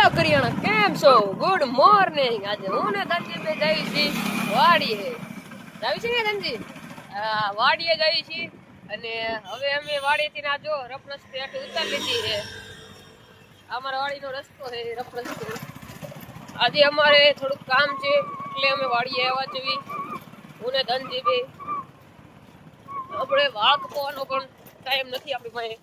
Hello કરિયાણા, કેમ છો? Good morning. આજે હું ને ધનજી બે જઈ છી વાડીએ. જાવી છે ને ધનજી? હા, વાડીએ જઈ છી. અને હવે અમે વાડીથી ના જો રફરસ્તે આટલી ઉતાર લીધી છે. અમારા વાડીનો રસ્તો છે રફરસ્તે. આજે અમારે થોડુંક કામ છે એટલે અમે વાડીએ આવ્યા છીએ. હું ને ધનજી બે. આપણે વાળ કપાવવાનો પણ ટાઈમ નથી આપણી પાસે.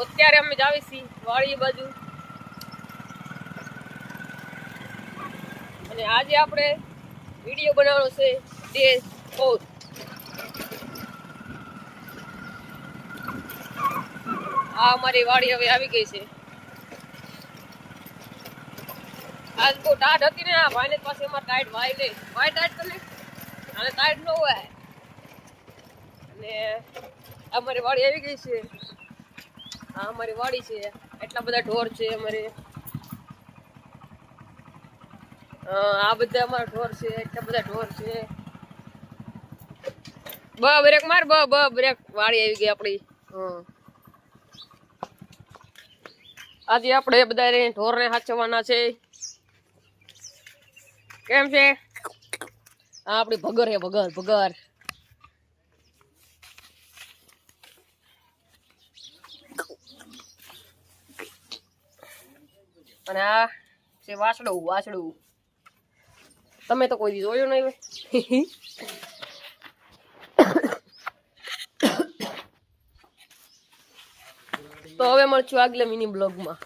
અત્યારે અમે જાવી છીએ વાડી બાજુ. અને આજે આપણે વિડીયો બનાવવાનો છે ડે 4. આ અમારી વાડી હવે આવી ગઈ છે. આજ બહુ ટાઢ હતી ને, આ ભાઈને પાસે અમારે ટાઈટ વાય નહીં. વાય ટાઈટ તો નહીં, અને ટાઈટ ન હોય. અને અમારી વાડી આવી ગઈ છે. આ અમારી વાડી છે. એટલા બધા ઢોર છે અમારે. આ બધા અમારા ઢોર છે. એટલા બધા ઢોર છે. બ્રેક માર, બ્રેક. વાડી આવી ગઈ આપણી. આજે આપણે બધા ઢોર ને સાચવવાના છે. કેમ છે? આ આપણી ભગર છે, ભગર. અને આ છે વાસડું. તમે તો કોઈ દી જોયું નહીં હોય. તો હવે મળશું આગલા મિની બ્લોગમાં.